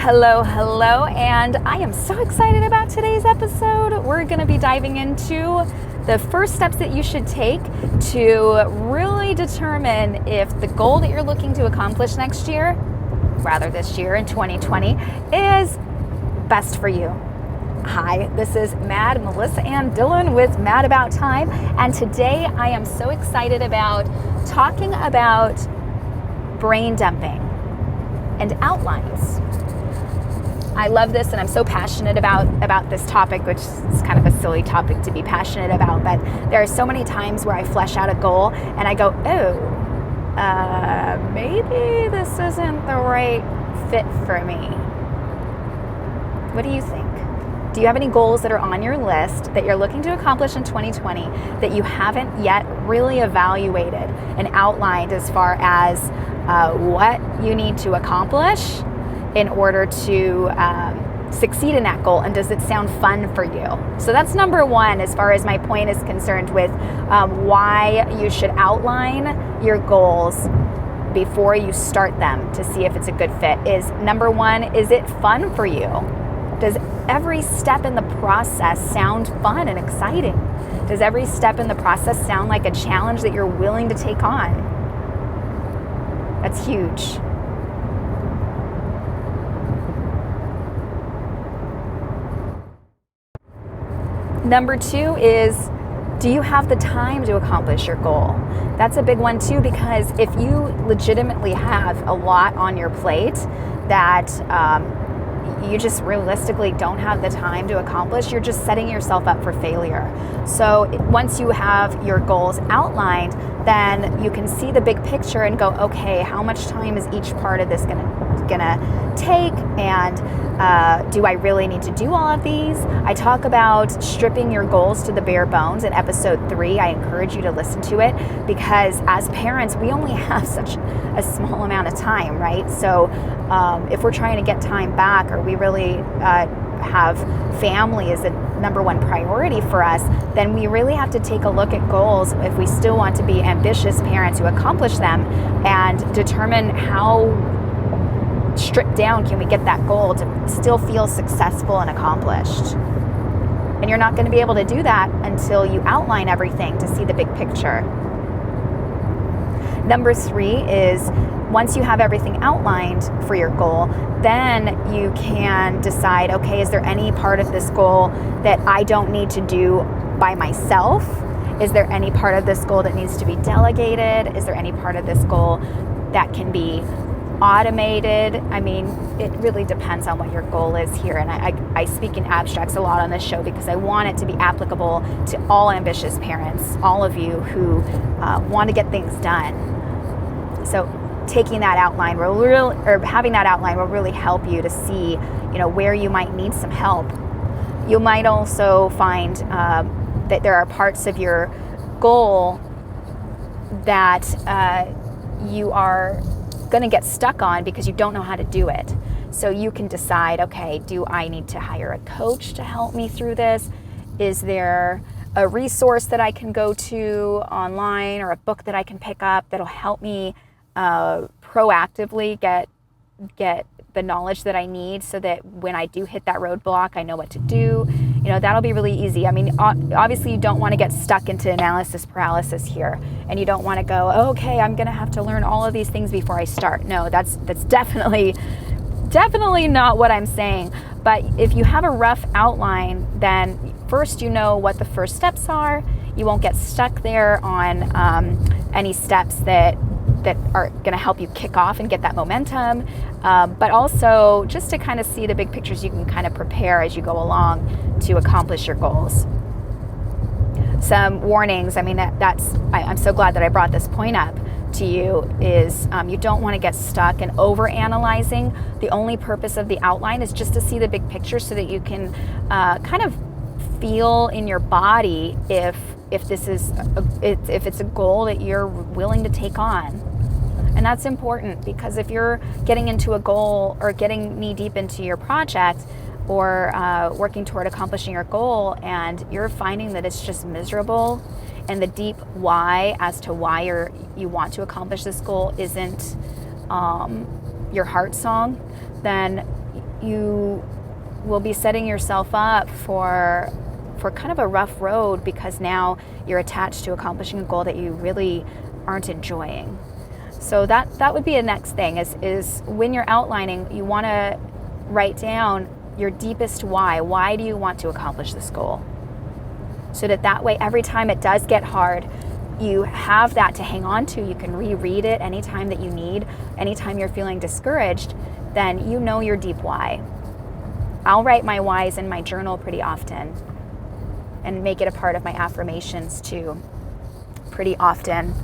Hello, and I am so excited about today's episode. We're going to be diving into the first steps that you should take to really determine if the goal that you're looking to accomplish next year, rather this year in 2020, is best for you. Hi, this is Mad Melissa Ann Dillon with Mad About Time, and today I am so excited about talking about brain dumping and outlines. I love this, and I'm so passionate about this topic, which is kind of a silly topic to be passionate about, but there are so many times where I flesh out a goal and I go, maybe this isn't the right fit for me. What do you think? Do you have any goals that are on your list that you're looking to accomplish in 2020 that you haven't yet really evaluated and outlined as far as what you need to accomplish in order to succeed in that goal, and does it sound fun for you? So that's number one as far as my point is concerned with why you should outline your goals before you start them to see if it's a good fit. Is number one, is it fun for you? Does every step in the process sound fun and exciting? Does every step in the process sound like a challenge that you're willing to take on? That's huge. Number two is, do you have the time to accomplish your goal? That's a big one too, because if you legitimately have a lot on your plate that you just realistically don't have the time to accomplish, you're just setting yourself up for failure. So once you have your goals outlined, then you can see the big picture and go, okay, how much time is each part of this gonna take, and do I really need to do all of these? I talk about stripping your goals to the bare bones in episode 3. I encourage you to listen to it, because as parents, we only have such a small amount of time, right? So if we're trying to get time back, or we really have family as a number one priority for us, then we really have to take a look at goals if we still want to be ambitious parents who accomplish them, and determine how stripped down can we get that goal to still feel successful and accomplished. And you're not going to be able to do that until you outline everything to see the big picture. Number 3 is, once you have everything outlined for your goal, then you can decide, okay, is there any part of this goal that I don't need to do by myself? Is there any part of this goal that needs to be delegated? Is there any part of this goal that can be automated? I mean, it really depends on what your goal is here. And I speak in abstracts a lot on this show because I want it to be applicable to all ambitious parents, all of you who want to get things done. So taking that outline having that outline will really help you to see, where you might need some help. You might also find that there are parts of your goal that you are going to get stuck on because you don't know how to do it. So you can decide, okay, do I need to hire a coach to help me through this? Is there a resource that I can go to online, or a book that I can pick up that'll help me proactively get the knowledge that I need, so that when I do hit that roadblock, I know what to do? That'll be really easy. I mean, obviously you don't want to get stuck into analysis paralysis here, and you don't want to go, okay, I'm going to have to learn all of these things before I start. No, that's definitely not what I'm saying. But if you have a rough outline, then first you know what the first steps are. You won't get stuck there on any steps that are going to help you kick off and get that momentum, but also just to kind of see the big pictures, you can kind of prepare as you go along to accomplish your goals. Some warnings, I mean, I'm so glad that I brought this point up to you, is you don't want to get stuck in over-analyzing. The only purpose of the outline is just to see the big picture, so that you can kind of feel in your body if it's a goal that you're willing to take on. And that's important, because if you're getting into a goal or getting knee deep into your project, or working toward accomplishing your goal, and you're finding that it's just miserable, and the deep why as to why you want to accomplish this goal isn't your heart song, then you will be setting yourself up for kind of a rough road, because now you're attached to accomplishing a goal that you really aren't enjoying. So that would be a next thing is when you're outlining, you want to write down your deepest why. Why do you want to accomplish this goal? So that way, every time it does get hard, you have that to hang on to. You can reread it anytime that you need. Anytime you're feeling discouraged, then you know your deep why. I'll write my whys in my journal pretty often and make it a part of my affirmations too, pretty often.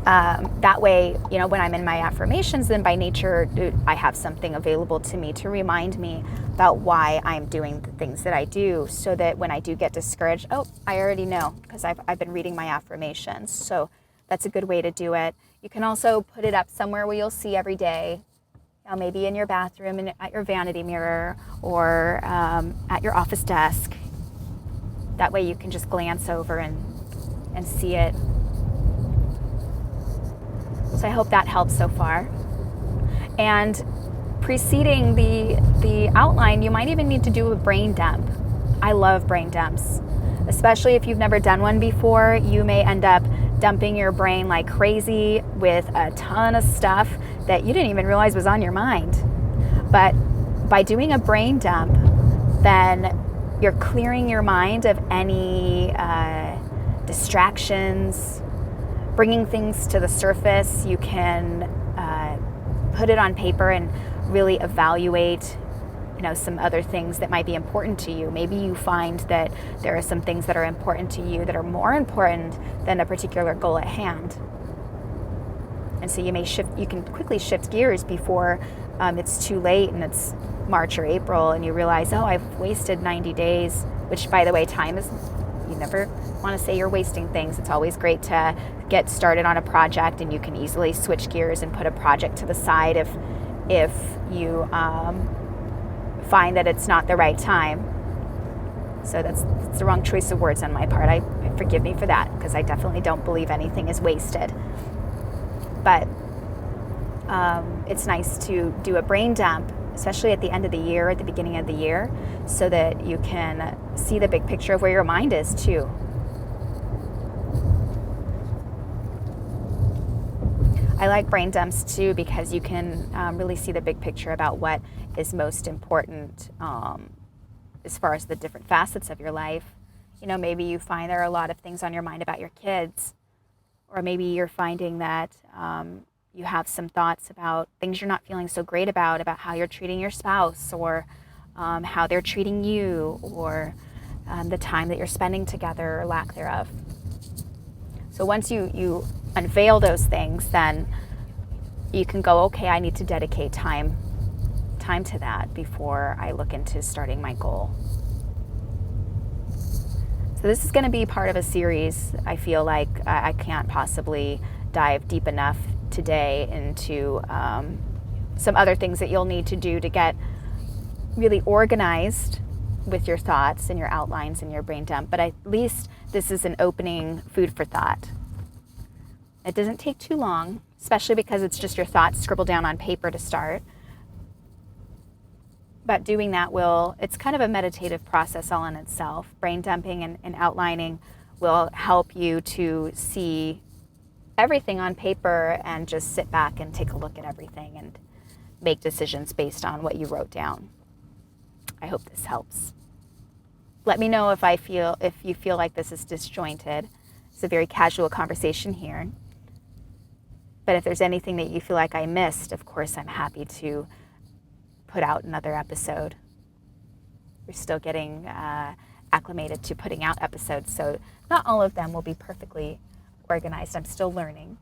That way, when I'm in my affirmations, then by nature, I have something available to me to remind me about why I'm doing the things that I do, so that when I do get discouraged, I already know, because I've been reading my affirmations. So that's a good way to do it. You can also put it up somewhere where you'll see every day, maybe in your bathroom and at your vanity mirror, or at your office desk. That way you can just glance over and see it. So I hope that helps so far. And preceding the outline, you might even need to do a brain dump. I love brain dumps, especially if you've never done one before. You may end up dumping your brain like crazy with a ton of stuff that you didn't even realize was on your mind. But by doing a brain dump, then you're clearing your mind of any distractions, bringing things to the surface. You can put it on paper and really evaluate, some other things that might be important to you. Maybe you find that there are some things that are important to you that are more important than a particular goal at hand. And so you can quickly shift gears before it's too late and it's March or April and you realize, I've wasted 90 days, which, by the way, time is, you never want to say you're wasting things. It's always great to get started on a project, and you can easily switch gears and put a project to the side if you find that it's not the right time. So that's the wrong choice of words on my part. Forgive me for that, because I definitely don't believe anything is wasted. But it's nice to do a brain dump, especially at the end of the year, at the beginning of the year, so that you can see the big picture of where your mind is too. I like brain dumps too, because you can really see the big picture about what is most important as far as the different facets of your life. Maybe you find there are a lot of things on your mind about your kids, or maybe you're finding that you have some thoughts about things you're not feeling so great about how you're treating your spouse, or how they're treating you, or the time that you're spending together or lack thereof. So once you unveil those things, then you can go, okay, I need to dedicate time to that before I look into starting my goal. So this is going to be part of a series. I feel like I can't possibly dive deep enough today into some other things that you'll need to do to get really organized with your thoughts and your outlines and your brain dump. But at least this is an opening food for thought. It doesn't take too long, especially because it's just your thoughts scribbled down on paper to start. But doing that it's kind of a meditative process all in itself. Brain dumping and outlining will help you to see everything on paper and just sit back and take a look at everything and make decisions based on what you wrote down. I hope this helps. Let me know if you feel like this is disjointed. It's a very casual conversation here. But if there's anything that you feel like I missed, of course, I'm happy to put out another episode. We're still getting acclimated to putting out episodes, so not all of them will be perfectly organized. I'm still learning.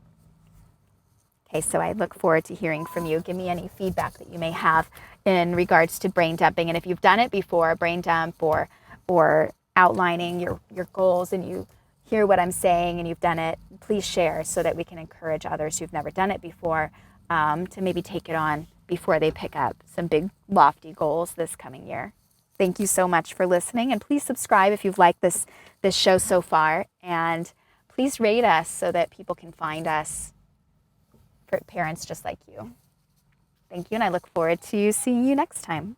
Okay, so I look forward to hearing from you. Give me any feedback that you may have in regards to brain dumping. And if you've done it before, brain dump or outlining your goals, and you hear what I'm saying and you've done it, please share so that we can encourage others who've never done it before to maybe take it on before they pick up some big lofty goals this coming year. Thank you so much for listening, and please subscribe if you've liked this show so far, and please rate us so that people can find us, for parents just like you. Thank you. And I look forward to seeing you next time.